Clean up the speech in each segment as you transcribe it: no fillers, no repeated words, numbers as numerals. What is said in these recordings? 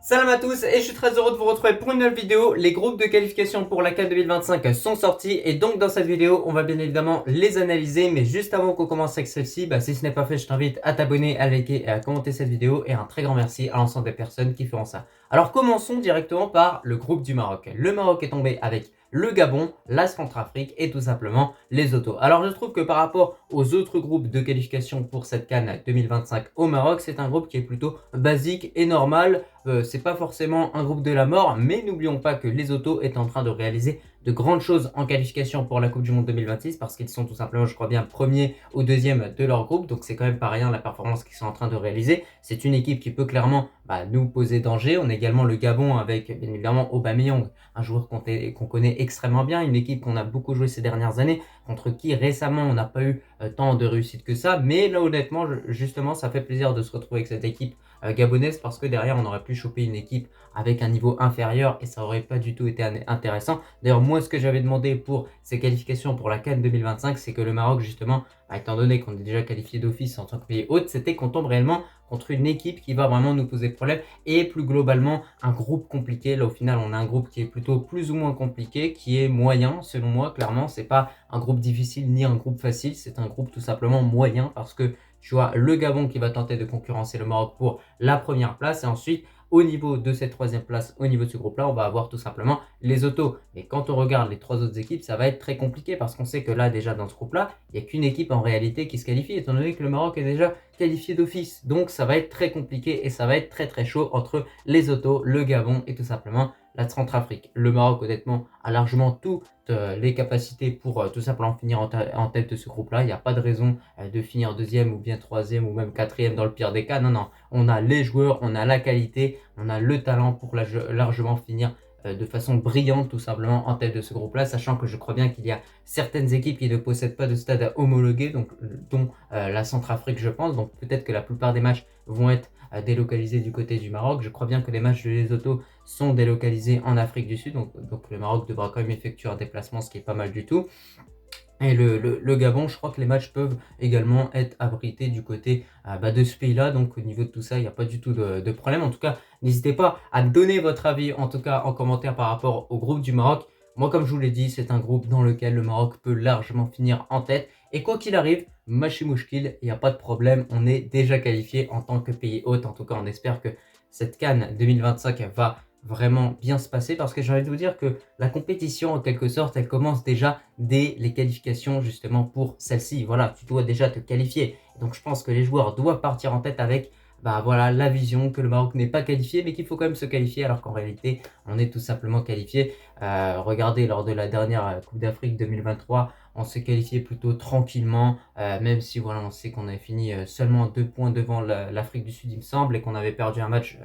Salam à tous et je suis très heureux de vous retrouver pour une nouvelle vidéo. Les groupes de qualification pour la CAN 2025 sont sortis et donc dans cette vidéo on va bien évidemment les analyser. Mais juste avant qu'on commence avec celle-ci, si ce n'est pas fait, je t'invite à t'abonner, à liker et à commenter cette vidéo, et un très grand merci à l'ensemble des personnes qui feront ça. Alors commençons directement par le groupe du Maroc. Le Maroc est tombé avec le Gabon, la Centrafrique et tout simplement les Autos. Alors je trouve que par rapport aux autres groupes de qualification pour cette CAN 2025 au Maroc, c'est un groupe qui est plutôt basique et normal. C'est pas forcément un groupe de la mort, mais n'oublions pas que les Autos est en train de réaliser de grandes choses en qualification pour la Coupe du Monde 2026, parce qu'ils sont tout simplement, je crois bien, premier ou deuxième de leur groupe. Donc c'est quand même pas rien la performance qu'ils sont en train de réaliser. C'est une équipe qui peut clairement nous poser danger. On a également le Gabon avec bien évidemment Aubameyang, un joueur qu'on connaît extrêmement bien, une équipe qu'on a beaucoup joué ces dernières années, contre qui récemment on n'a pas eu tant de réussite que ça. Mais là honnêtement, justement, ça fait plaisir de se retrouver avec cette équipe gabonaise, parce que derrière on aurait pu choper une équipe avec un niveau inférieur et ça aurait pas du tout été intéressant. D'ailleurs moi ce que j'avais demandé pour ces qualifications pour la CAN 2025, c'est que le Maroc justement, étant donné qu'on est déjà qualifié d'office en tant que pays hôte, c'était qu'on tombe réellement contre une équipe qui va vraiment nous poser problème, et plus globalement un groupe compliqué. Là au final on a un groupe qui est plutôt plus ou moins compliqué, qui est moyen selon moi. Clairement c'est pas un groupe difficile ni un groupe facile, c'est un groupe tout simplement moyen, parce que tu vois le Gabon qui va tenter de concurrencer le Maroc pour la première place, et ensuite au niveau de cette troisième place, au niveau de ce groupe là, on va avoir tout simplement les Autos. Et quand on regarde les trois autres équipes, ça va être très compliqué, parce qu'on sait que là déjà dans ce groupe là, il n'y a qu'une équipe en réalité qui se qualifie, étant donné que le Maroc est déjà qualifié d'office. Donc ça va être très compliqué et ça va être très très chaud entre les Autos, le Gabon et tout simplement la Centrafrique. Le Maroc honnêtement a largement toutes les capacités pour tout simplement finir en tête de ce groupe là. Il n'y a pas de raison de finir deuxième ou bien troisième ou même quatrième dans le pire des cas. Non, non, on a les joueurs, on a la qualité, on a le talent pour largement finir de façon brillante tout simplement en tête de ce groupe là, sachant que je crois bien qu'il y a certaines équipes qui ne possèdent pas de stade homologué, donc dont la Centrafrique je pense. Donc peut-être que la plupart des matchs vont être délocalisés du côté du Maroc. Je crois bien que les matchs de Lesotho sont délocalisés en Afrique du Sud, donc le Maroc devra quand même effectuer un déplacement, ce qui est pas mal du tout. Et le Gabon, je crois que les matchs peuvent également être abrités du côté de ce pays-là. Donc au niveau de tout ça, il n'y a pas du tout de problème. En tout cas, n'hésitez pas à donner votre avis, en tout cas en commentaire, par rapport au groupe du Maroc. Moi, comme je vous l'ai dit, c'est un groupe dans lequel le Maroc peut largement finir en tête. Et quoi qu'il arrive, Machi Mouchkil, il n'y a pas de problème. On est déjà qualifié en tant que pays hôte. En tout cas, on espère que cette CAN 2025 va vraiment bien se passer, parce que j'ai envie de vous dire que la compétition en quelque sorte elle commence déjà dès les qualifications justement pour celle-ci. Voilà, tu dois déjà te qualifier, donc je pense que les joueurs doivent partir en tête avec voilà, la vision que le Maroc n'est pas qualifié mais qu'il faut quand même se qualifier, alors qu'en réalité on est tout simplement qualifié. Regardez, lors de la dernière Coupe d'Afrique 2023, on s'est qualifié plutôt tranquillement, même si voilà, on sait qu'on avait fini seulement 2 points devant l'Afrique du Sud il me semble, et qu'on avait perdu un match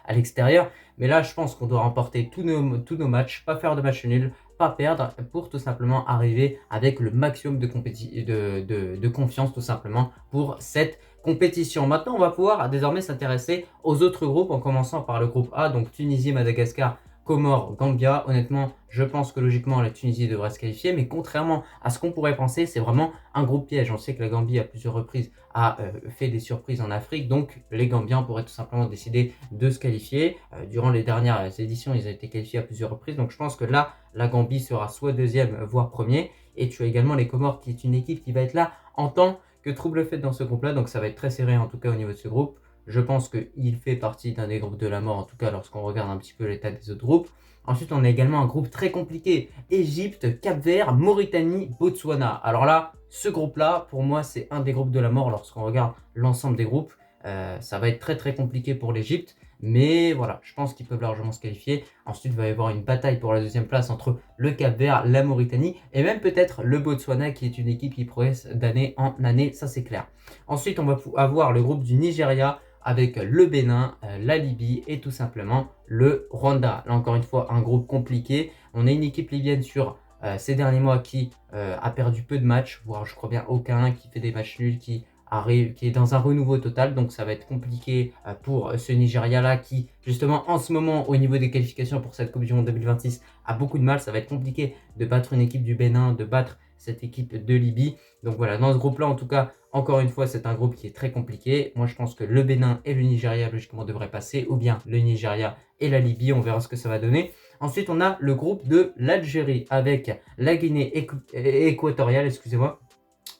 à l'extérieur. Mais là je pense qu'on doit remporter tous nos matchs, pas faire de match nul, pas perdre, pour tout simplement arriver avec le maximum de confiance tout simplement pour cette compétition. Maintenant on va pouvoir désormais s'intéresser aux autres groupes, en commençant par le groupe A, donc Tunisie, Madagascar, Comores, Gambia. Honnêtement, je pense que logiquement la Tunisie devrait se qualifier, mais contrairement à ce qu'on pourrait penser, c'est vraiment un groupe piège. On sait que la Gambie à plusieurs reprises a fait des surprises en Afrique, donc les Gambiens pourraient tout simplement décider de se qualifier. Durant les dernières éditions, ils ont été qualifiés à plusieurs reprises, donc je pense que là, la Gambie sera soit deuxième, voire premier. Et tu as également les Comores, qui est une équipe qui va être là en tant que trouble fait dans ce groupe-là, donc ça va être très serré en tout cas au niveau de ce groupe. Je pense qu'il fait partie d'un des groupes de la mort, en tout cas lorsqu'on regarde un petit peu l'état des autres groupes. Ensuite, on a également un groupe très compliqué: Égypte, Cap-Vert, Mauritanie, Botswana. Alors là, ce groupe-là, pour moi, c'est un des groupes de la mort lorsqu'on regarde l'ensemble des groupes. Ça va être très très compliqué pour l'Égypte, mais voilà, je pense qu'ils peuvent largement se qualifier. Ensuite, il va y avoir une bataille pour la deuxième place entre le Cap-Vert, la Mauritanie et même peut-être le Botswana, qui est une équipe qui progresse d'année en année, ça c'est clair. Ensuite, on va avoir le groupe du Nigeria, avec le Bénin, la Libye et tout simplement le Rwanda. Là encore une fois, un groupe compliqué. On a une équipe libyenne sur ces derniers mois qui a perdu peu de matchs, voire je crois bien aucun, qui fait des matchs nuls, qui est dans un renouveau total. Donc ça va être compliqué pour ce Nigeria là, qui justement en ce moment au niveau des qualifications pour cette Coupe du Monde 2026 a beaucoup de mal. Ça va être compliqué de battre une équipe du Bénin, de battre cette équipe de Libye. Donc voilà, dans ce groupe là en tout cas, encore une fois, c'est un groupe qui est très compliqué. Moi je pense que le Bénin et le Nigeria logiquement devraient passer, ou bien le Nigeria et la Libye. On verra ce que ça va donner. Ensuite, on a le groupe de l'Algérie avec la Guinée équatoriale, excusez-moi,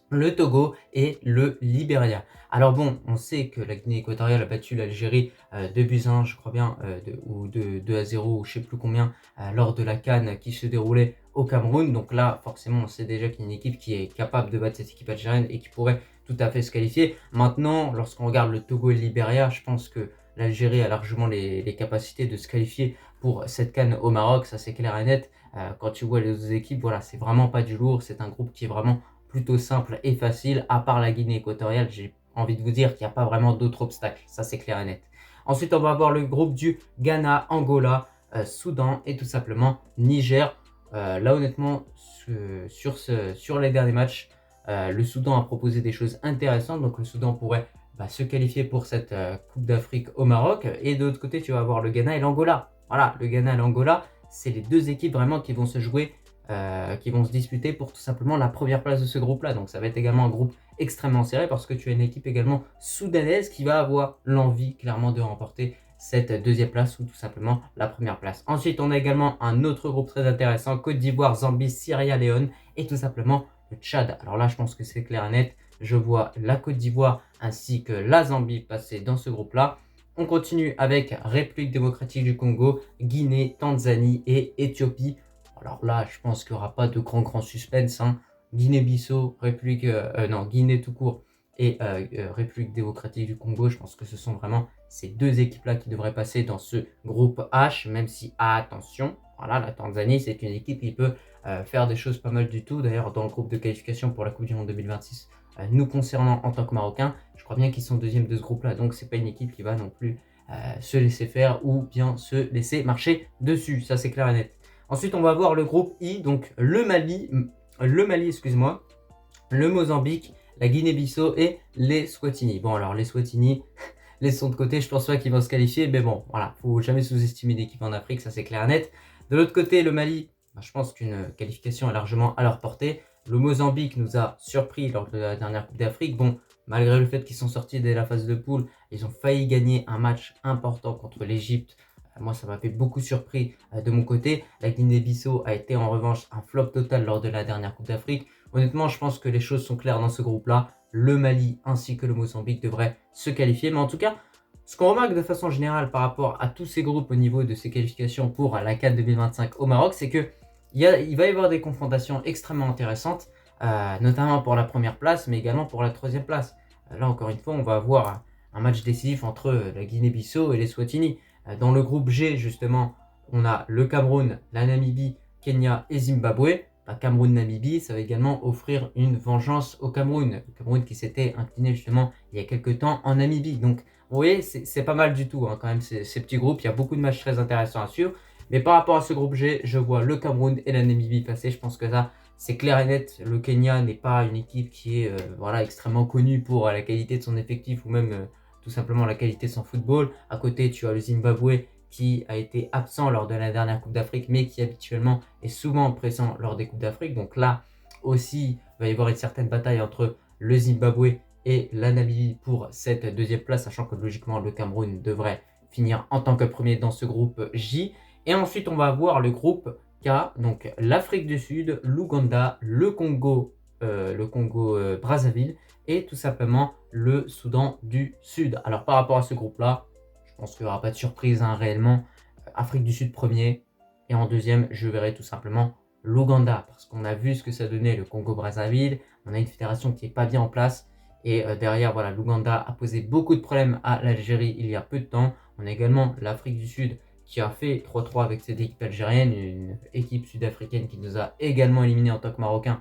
le Togo et le Libéria. Alors bon, on sait que la Guinée équatoriale a battu l'Algérie 2-1, je crois bien, ou 2-0, ou je sais plus combien, lors de la CAN qui se déroulait au Cameroun. Donc là, forcément, on sait déjà qu'il y a une équipe qui est capable de battre cette équipe algérienne et qui pourrait tout à fait se qualifier. Maintenant, lorsqu'on regarde le Togo et le Libéria, je pense que l'Algérie a largement les capacités de se qualifier pour cette CAN au Maroc, ça c'est clair et net. Quand tu vois les autres équipes, voilà, c'est vraiment pas du lourd, c'est un groupe qui est vraiment plutôt simple et facile, à part la Guinée équatoriale, j'ai envie de vous dire qu'il n'y a pas vraiment d'autres obstacles, ça c'est clair et net. Ensuite, on va avoir le groupe du Ghana, Angola, Soudan et tout simplement Niger. Là, honnêtement, sur les derniers matchs, le Soudan a proposé des choses intéressantes, donc le Soudan pourrait se qualifier pour cette Coupe d'Afrique au Maroc. Et de l'autre côté, tu vas avoir le Ghana et l'Angola. Voilà, le Ghana et l'Angola, c'est les deux équipes vraiment qui vont se jouer, qui vont se disputer pour tout simplement la première place de ce groupe-là. Donc ça va être également un groupe extrêmement serré parce que tu as une équipe également soudanaise qui va avoir l'envie clairement de remporter cette deuxième place ou tout simplement la première place. Ensuite, on a également un autre groupe très intéressant, Côte d'Ivoire, Zambie, Sierra Leone et tout simplement le Tchad. Alors là, je pense que c'est clair et net. Je vois la Côte d'Ivoire ainsi que la Zambie passer dans ce groupe-là. On continue avec République démocratique du Congo, Guinée, Tanzanie et Éthiopie. Alors là, je pense qu'il n'y aura pas de grand suspense. Guinée-Bissau, Guinée tout court et République démocratique du Congo. Je pense que ce sont vraiment ces deux équipes-là qui devraient passer dans ce groupe H, même si, attention, voilà, la Tanzanie, c'est une équipe qui peut faire des choses pas mal du tout. D'ailleurs, dans le groupe de qualification pour la Coupe du Monde 2026, nous concernant en tant que Marocains, je crois bien qu'ils sont deuxième de ce groupe-là. Donc, c'est pas une équipe qui va non plus se laisser faire ou bien se laisser marcher dessus. Ça, c'est clair et net. Ensuite, on va voir le groupe I, donc le Mali, excuse-moi, le Mozambique, la Guinée-Bissau et les Swatini. Bon, alors les Swatini, laissons de côté, je pense pas qu'ils vont se qualifier, mais bon, voilà, faut jamais sous-estimer l'équipe en Afrique, ça c'est clair et net. De l'autre côté, le Mali, je pense qu'une qualification est largement à leur portée. Le Mozambique nous a surpris lors de la dernière Coupe d'Afrique. Bon, malgré le fait qu'ils sont sortis dès la phase de poule, ils ont failli gagner un match important contre l'Égypte. Moi, ça m'a fait beaucoup surpris de mon côté. La Guinée-Bissau a été en revanche un flop total lors de la dernière Coupe d'Afrique. Honnêtement, je pense que les choses sont claires dans ce groupe-là. Le Mali ainsi que le Mozambique devraient se qualifier. Mais en tout cas, ce qu'on remarque de façon générale par rapport à tous ces groupes au niveau de ces qualifications pour la CAN 2025 au Maroc, c'est que il va y avoir des confrontations extrêmement intéressantes, notamment pour la première place, mais également pour la troisième place. Là, encore une fois, on va avoir un match décisif entre la Guinée-Bissau et les Swatini. Dans le groupe G, justement, on a le Cameroun, la Namibie, Kenya et Zimbabwe. Cameroun-Namibie, ça va également offrir une vengeance au Cameroun. Le Cameroun qui s'était incliné justement il y a quelques temps en Namibie. Donc, vous voyez, c'est pas mal du tout quand même ces petits groupes. Il y a beaucoup de matchs très intéressants à suivre. Mais par rapport à ce groupe G, je vois le Cameroun et la Namibie passer. Je pense que ça, c'est clair et net. Le Kenya n'est pas une équipe qui est extrêmement connue pour la qualité de son effectif ou même tout simplement la qualité de son football. À côté, tu as le Zimbabwe qui a été absent lors de la dernière Coupe d'Afrique, mais qui habituellement est souvent présent lors des Coupes d'Afrique. Donc là aussi, il va y avoir une certaine bataille entre le Zimbabwe et la Namibie pour cette deuxième place, sachant que logiquement le Cameroun devrait finir en tant que premier dans ce groupe J. Et ensuite, on va avoir le groupe K, donc l'Afrique du Sud, l'Ouganda, le Congo Brazzaville et tout simplement le Soudan du Sud. Alors par rapport à ce groupe-là, je pense qu'il n'y aura pas de surprise réellement. Afrique du Sud premier et en deuxième, je verrai tout simplement l'Ouganda parce qu'on a vu ce que ça donnait le Congo Brazzaville. On a une fédération qui n'est pas bien en place et derrière, voilà, l'Ouganda a posé beaucoup de problèmes à l'Algérie il y a peu de temps. On a également l'Afrique du Sud qui a fait 3-3 avec cette équipe algérienne, une équipe sud-africaine qui nous a également éliminés en tant que Marocains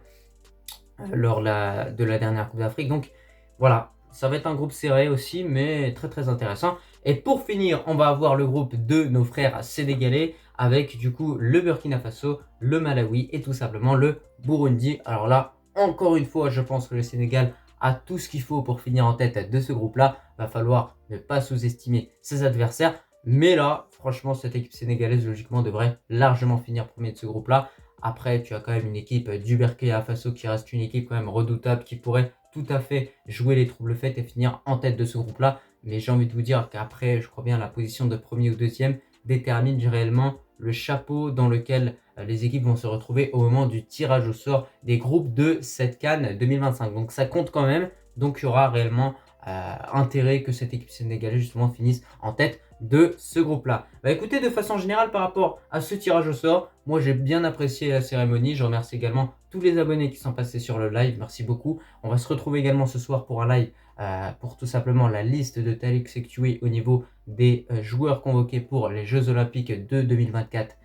lors de la dernière Coupe d'Afrique. Donc voilà, ça va être un groupe serré aussi, mais très intéressant. Et pour finir, on va avoir le groupe de nos frères sénégalais avec du coup le Burkina Faso, le Malawi et tout simplement le Burundi. Alors là, encore une fois, je pense que le Sénégal a tout ce qu'il faut pour finir en tête de ce groupe-là. Va falloir ne pas sous-estimer ses adversaires. Mais là, franchement, cette équipe sénégalaise, logiquement, devrait largement finir premier de ce groupe-là. Après, tu as quand même une équipe du Burkina Faso qui reste une équipe quand même redoutable, qui pourrait tout à fait jouer les troubles faits et finir en tête de ce groupe-là. Mais j'ai envie de vous dire qu'après, je crois bien, la position de premier ou deuxième détermine réellement le chapeau dans lequel les équipes vont se retrouver au moment du tirage au sort des groupes de cette CAN 2025. Donc ça compte quand même, donc il y aura réellement intérêt que cette équipe sénégalaise justement finisse en tête de ce groupe-là. Bah écoutez, de façon générale par rapport à ce tirage au sort, moi j'ai bien apprécié la cérémonie. Je remercie également tous les abonnés qui sont passés sur le live, merci beaucoup. On va se retrouver également ce soir pour un live pour tout simplement la liste de Tariq Sekchoui au niveau des joueurs convoqués pour les Jeux Olympiques de 2024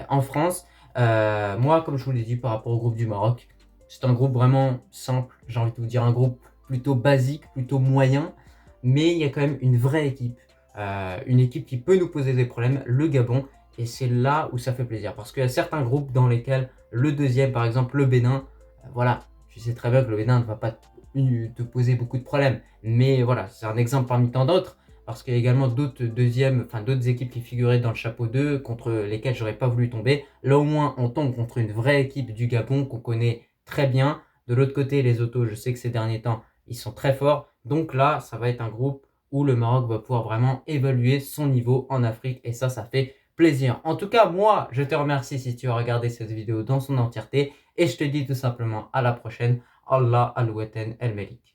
en France. Moi, comme je vous l'ai dit par rapport au groupe du Maroc, c'est un groupe vraiment simple, j'ai envie de vous dire un groupe plutôt basique, plutôt moyen, mais il y a quand même une vraie équipe, une équipe qui peut nous poser des problèmes, le Gabon, et c'est là où ça fait plaisir, parce qu'il y a certains groupes dans lesquels le deuxième, par exemple le Bénin, voilà, tu sais très bien que le Bénin ne va pas te poser beaucoup de problèmes, mais voilà, c'est un exemple parmi tant d'autres, parce qu'il y a également d'autres équipes qui figuraient dans le chapeau 2 contre lesquelles j'aurais pas voulu tomber. Là au moins on tombe contre une vraie équipe du Gabon qu'on connaît très bien. De l'autre côté, les autos, je sais que ces derniers temps ils sont très forts, donc là ça va être un groupe où le Maroc va pouvoir vraiment évaluer son niveau en Afrique, et ça fait plaisir. En tout cas, moi je te remercie si tu as regardé cette vidéo dans son entièreté, et je te dis tout simplement à la prochaine. Allah al-Watan el-Malik.